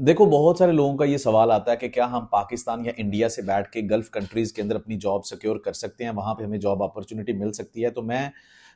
देखो, बहुत सारे लोगों का ये सवाल आता है कि क्या हम पाकिस्तान या इंडिया से बैठ के गल्फ कंट्रीज के अंदर अपनी जॉब सिक्योर कर सकते हैं, वहां पे हमें जॉब अपॉर्चुनिटी मिल सकती है। तो मैं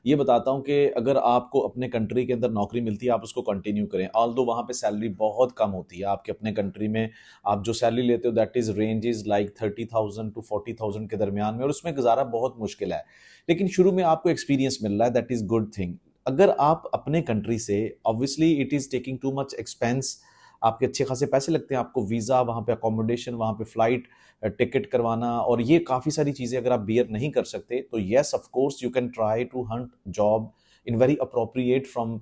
ये बताता हूँ कि अगर आपको अपने कंट्री के अंदर नौकरी मिलती है, आप उसको कंटिन्यू करें। ऑल्दो वहां पे सैलरी बहुत कम होती है आपके अपने कंट्री में। आप जो सैलरी लेते हो that is range is like 30,000 to 40,000 के दरमियान में, और उसमें गुजारा बहुत मुश्किल है। लेकिन शुरू में आपको एक्सपीरियंस मिल रहा है, दैट इज गुड थिंग। अगर आप अपने कंट्री से, obviously it is taking too much expense, आपके अच्छे खासे पैसे लगते हैं, आपको वीज़ा, वहाँ पे अकोमोडेशन, वहाँ पे फ्लाइट टिकट करवाना, और ये काफ़ी सारी चीज़ें अगर आप बियर नहीं कर सकते तो yes of course you can try to hunt job in very appropriate from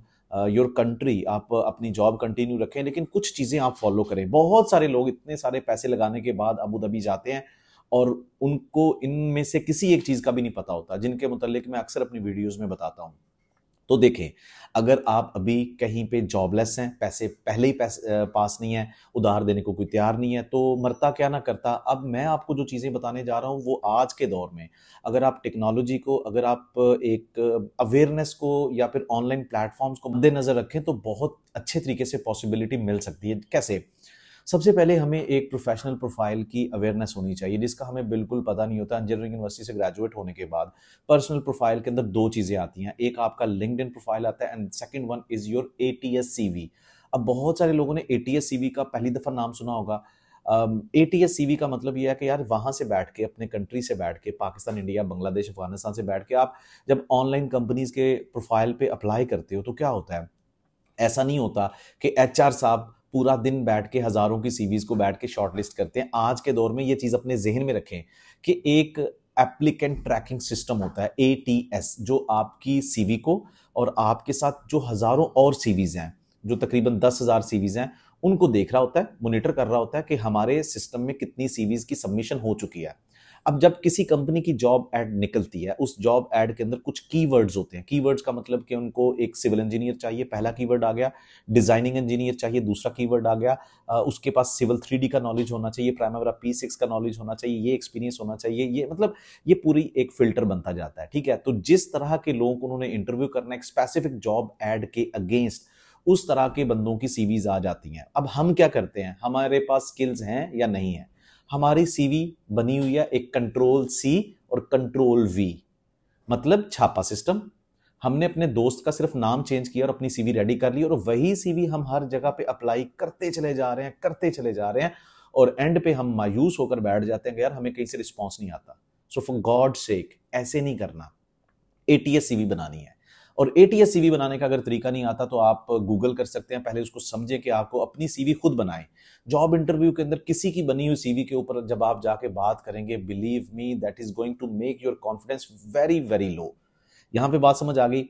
your country. आप अपनी जॉब कंटिन्यू रखें, लेकिन कुछ चीज़ें आप फॉलो करें। बहुत सारे लोग इतने सारे पैसे लगाने के बाद अबू धाबी जाते हैं और उनको इनमें से किसी एक चीज़ का भी नहीं पता होता, जिनके मुतालिक मैं अक्सर अपनी वीडियोज़ में बताता हूँ। तो देखें, अगर आप अभी कहीं पे जॉबलेस हैं, पैसे पहले ही पैसे पास नहीं है, उधार देने को कोई तैयार नहीं है, तो मरता क्या ना करता। अब मैं आपको जो चीज़ें बताने जा रहा हूँ वो आज के दौर में, अगर आप टेक्नोलॉजी को, अगर आप एक अवेयरनेस को या फिर ऑनलाइन प्लेटफॉर्म्स को मद्देनजर रखें तो बहुत अच्छे तरीके से पॉसिबिलिटी मिल सकती है। कैसे? सबसे पहले हमें एक प्रोफेशनल प्रोफाइल की अवेयरनेस होनी चाहिए, जिसका हमें बिल्कुल पता नहीं होता। इंजीनियरिंग यूनिवर्सिटी से ग्रेजुएट होने के बाद पर्सनल प्रोफाइल के अंदर दो चीज़ें आती हैं, एक आपका लिंक्डइन प्रोफाइल आता है and second one is your ATS CV. अब बहुत सारे लोगों ने एटीएस सीवी का पहली दफ़ा नाम सुना होगा। एटीएस सीवी का मतलब ये है कि यार वहाँ से बैठ के, अपने कंट्री से बैठ के, पाकिस्तान, इंडिया, बांग्लादेश, अफगानिस्तान से बैठ के आप जब ऑनलाइन कंपनीज के प्रोफाइल पे अप्लाई करते हो तो क्या होता है। ऐसा नहीं होता कि एचआर साहब पूरा दिन बैठ के हजारों की सीवीज को बैठ के शॉर्टलिस्ट करते हैं। आज के दौर में ये चीज अपने जहन में रखें कि एक एप्लीकेंट ट्रैकिंग सिस्टम होता है एटीएस, जो आपकी सीवी को और आपके साथ जो हजारों और सीवीज हैं, जो तकरीबन 10,000 सीवीज हैं, उनको देख रहा होता है, मॉनिटर कर रहा होता है कि हमारे सिस्टम में कितनी सीवीज की सबमिशन हो चुकी है। अब जब किसी कंपनी की जॉब एड निकलती है, उस जॉब एड के अंदर कुछ कीवर्ड्स होते हैं। कीवर्ड्स का मतलब कि उनको एक सिविल इंजीनियर चाहिए, पहला कीवर्ड आ गया। डिजाइनिंग इंजीनियर चाहिए, दूसरा कीवर्ड आ गया। उसके पास सिविल 3D का नॉलेज होना चाहिए, प्राइमरी P6 का नॉलेज होना चाहिए, ये एक्सपीरियंस होना चाहिए। ये मतलब ये पूरी एक फिल्टर बनता जाता है, ठीक है। तो जिस तरह के लोगों को उन्होंने इंटरव्यू करना है एक स्पेसिफिक जॉब एड के अगेंस्ट, उस तरह के बंदों की सीवीज आ जाती हैं। अब हम क्या करते हैं, हमारे पास स्किल्स हैं या नहीं है। हमारी सीवी बनी हुई है एक Ctrl+C और Ctrl+V, मतलब छापा सिस्टम। हमने अपने दोस्त का सिर्फ नाम चेंज किया और अपनी सीवी रेडी कर ली, और वही सीवी हम हर जगह पे अप्लाई करते चले जा रहे हैं, करते चले जा रहे हैं, और एंड पे हम मायूस होकर बैठ जाते हैं कि यार हमें कहीं से रिस्पॉन्स नहीं आता। सो फॉर गॉड सेक ऐसे नहीं करना। एटीएस सीवी बनानी है, और एटीएस सीवी बनाने का अगर तरीका नहीं आता तो आप गूगल कर सकते हैं। पहले उसको समझें कि आपको अपनी सीवी खुद बनाएं। जॉब इंटरव्यू के अंदर किसी की बनी हुई सीवी के ऊपर जब आप जाके बात करेंगे, believe me that is going to make your confidence very very low. यहां पे बात समझ आ गई।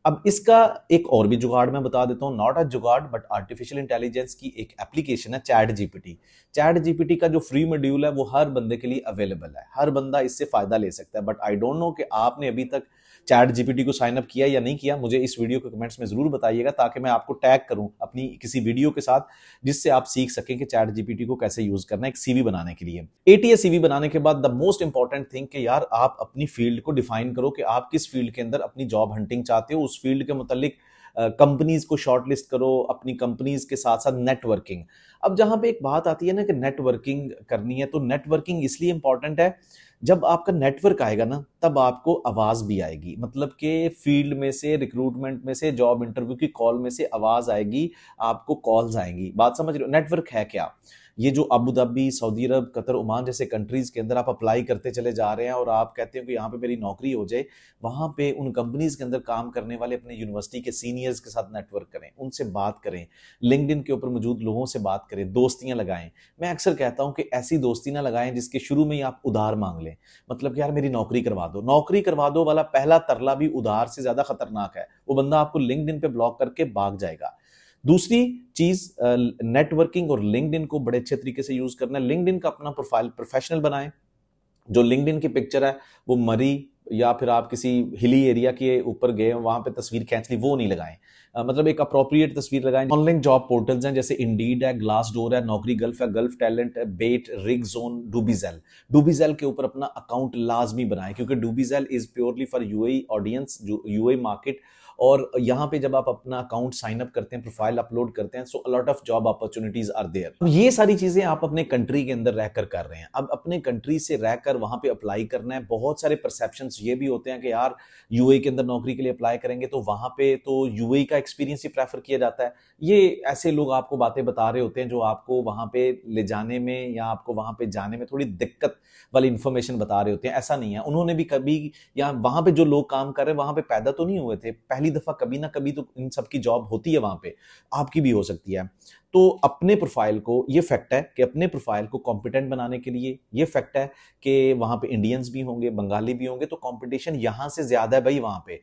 अब इसका एक और भी जुगाड़ मैं बता देता हूं, नॉट अ जुगाड़ बट आर्टिफिशियल इंटेलिजेंस की एक एप्लीकेशन है चैट जीपीटी। चैट जीपीटी का जो फ्री मॉड्यूल है वो हर बंदे के लिए अवेलेबल है, हर बंदा इससे फायदा ले सकता है। बट आई डोंट नो कि आपने अभी तक चैट जीपीटी को साइन अप किया या नहीं किया। मुझे इस वीडियो के कमेंट्स में जरूर बताइएगा, ताकि मैं आपको टैग करूं अपनी किसी वीडियो के साथ, जिससे आप सीख सकें कि चैट जीपीटी को कैसे यूज करना है एक सीवी बनाने के लिए। एटीएस सीवी बनाने के बाद द मोस्ट इंपॉर्टेंट थिंग कि यार आप अपनी फील्ड को डिफाइन करो कि आप किस फील्ड के अंदर अपनी जॉब हंटिंग चाहते हो। उस फील्ड के मुतालिक कंपनीज को शॉर्टलिस्ट करो, अपनी कंपनीज के साथ साथ नेटवर्किंग। अब जहां पे एक बात आती है ना कि नेटवर्किंग करनी है, तो नेटवर्किंग इसलिए इंपॉर्टेंट है, जब आपका नेटवर्क आएगा ना तब आपको आवाज भी आएगी। मतलब कि फील्ड में से, रिक्रूटमेंट में से, जॉब इंटरव्यू की कॉल में से आवाज आएगी, आपको कॉल्स आएंगी। बात समझ रहे हो? नेटवर्क है क्या? ये जो अबू धाबी, सऊदी अरब, कतर, ओमान जैसे कंट्रीज के अंदर आप अप्लाई करते चले जा रहे हैं और आप कहते हो कि यहाँ पे मेरी नौकरी हो जाए, वहां पे उन कंपनीज के अंदर काम करने वाले अपने यूनिवर्सिटी के सीनियर्स के साथ नेटवर्क करें, उनसे बात करें, लिंक्डइन के ऊपर मौजूद लोगों से बात करें, दोस्तियां लगाएं। मैं अक्सर कहता हूं कि ऐसी दोस्ती ना लगाएं जिसके शुरू में ही आप उधार मांग लें। मतलब कि यार मेरी नौकरी करवा दो, नौकरी करवा दो वाला पहला तरला भी उधार से ज्यादा खतरनाक है। वो बंदा आपको लिंक्डइन पे ब्लॉक करके भाग जाएगा। दूसरी चीज, नेटवर्किंग और लिंक्डइन को बड़े अच्छे तरीके से यूज करना है। लिंक्डइन का अपना प्रोफाइल प्रोफेशनल बनाएं। जो लिंक्डइन की पिक्चर है वो मरी या फिर आप किसी हिली एरिया के ऊपर गए वहां पे तस्वीर खींच ली, वो नहीं लगाएं। मतलब एक अप्रोप्रिएट तस्वीर लगाएं। ऑनलाइन जॉब पोर्टल्स हैं जैसे इंडीड है, ग्लास डोर है, नौकरी गल्फ है, गल्फ टैलेंट है, बेट, रिग जोन, डूबीजेल। डूबीजेल के ऊपर अपना अकाउंट लाजमी बनाएं, क्योंकि Dubizzle is purely for UAE audience, जो यूएई मार्केट, और यहाँ पे जब आप अपना अकाउंट साइन अप करते हैं, प्रोफाइल अपलोड करते हैं, so a lot of job opportunities are there. ये सारी चीजें आप अपने कंट्री के अंदर रहकर कर रहे हैं। अब अपने कंट्री से रहकर वहां पे अप्लाई करना है। बहुत सारे परसेप्शंस ये भी होते हैं कि यार यूएई के अंदर नौकरी के लिए अप्लाई करेंगे तो वहां पे तो यूएई का एक्सपीरियंस ही प्रेफर किया जाता है। ये ऐसे लोग आपको बातें बता रहे होते हैं जो आपको वहां पे ले जाने में या आपको वहां पे जाने में थोड़ी दिक्कत वाली इंफॉर्मेशन बता रहे होते हैं। ऐसा नहीं है, उन्होंने भी कभी, या वहां पे जो लोग काम कर रहे हैं वहां पे पैदा तो नहीं हुए थे, पहली दफा कभी ना कभी तो इन सब की जॉब होती है वहां पे, आपकी भी हो सकती है। तो अपने प्रोफाइल को, ये फैक्ट है कि अपने प्रोफाइल को कॉम्पिटेंट बनाने के लिए, ये फैक्ट है कि वहां पे इंडियंस भी होंगे, बंगाली भी होंगे, तो कंपटीशन यहां से ज्यादा है भाई वहां पे।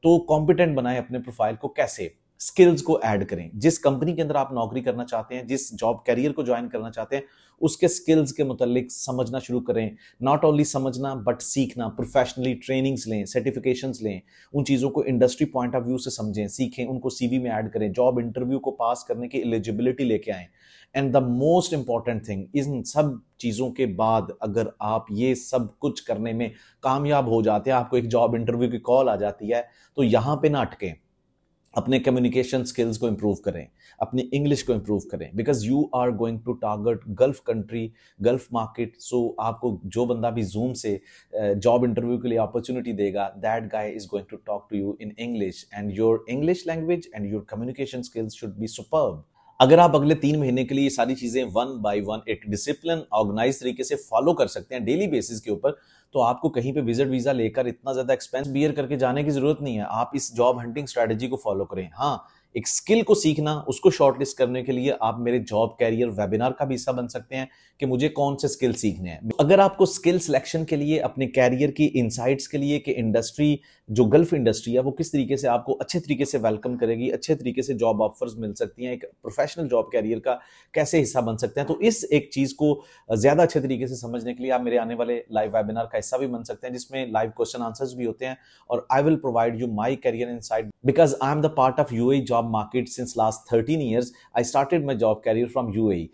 तो कॉम्पिटेंट बनाएं अपने प्रोफाइल को। कैसे? स्किल्स को ऐड करें। जिस कंपनी के अंदर आप नौकरी करना चाहते हैं, जिस जॉब कैरियर को ज्वाइन करना चाहते हैं, उसके स्किल्स के मुतालिक समझना शुरू करें। नॉट ओनली समझना बट सीखना, प्रोफेशनली ट्रेनिंग्स लें, सर्टिफिकेशंस लें, उन चीज़ों को इंडस्ट्री पॉइंट ऑफ व्यू से समझें, सीखें, उनको सीवी में ऐड करें, जॉब इंटरव्यू को पास करने की एलिजिबिलिटी लेके आएं। And the most important thing, इन सब चीज़ों के बाद अगर आप ये सब कुछ करने में कामयाब हो जाते हैं, आपको एक जॉब इंटरव्यू की कॉल आ जाती है, तो यहां पे ना अटकें। अपने कम्युनिकेशन स्किल्स को इंप्रूव करें, अपनी इंग्लिश को इंप्रूव करें, because you are going to target gulf country, gulf market. So आपको जो बंदा भी जूम से जॉब इंटरव्यू के लिए अपॉर्चुनिटी देगा, that guy is going to talk to you in English, and your English language and your communication skills should be superb. अगर आप अगले 3 महीने के लिए ये सारी चीजें 1 by 1 एक डिसिप्लिन, ऑर्गेनाइज तरीके से फॉलो कर सकते हैं डेली बेसिस के ऊपर, तो आपको कहीं पे विजिट वीजा लेकर इतना ज्यादा एक्सपेंस बियर करके जाने की जरूरत नहीं है। आप इस जॉब हंटिंग स्ट्रेटजी को फॉलो करें। हाँ, एक स्किल को सीखना, उसको शॉर्टलिस्ट करने के लिए आप मेरे जॉब कैरियर वेबिनार का भी हिस्सा बन सकते हैं कि मुझे कौन से स्किल सीखने हैं। अगर आपको स्किल सिलेक्शन के लिए, अपने कैरियर की इनसाइट्स के लिए कि इंडस्ट्री, जो गल्फ इंडस्ट्री है वो किस तरीके से आपको अच्छे तरीके से वेलकम करेगी, अच्छे तरीके से जॉब ऑफर्स मिल सकती हैं, एक प्रोफेशनल जॉब कैरियर का कैसे हिस्सा बन सकते हैं, तो इस एक चीज को ज्यादा अच्छे तरीके से समझने के लिए आप मेरे आने वाले लाइव वेबिनार का हिस्सा भी बन सकते हैं, जिसमें लाइव क्वेश्चन आंसर्स भी होते हैं, और I will provide you my career insight, because I am the part of UAE job market since last 13 years. I started my job career from UAE.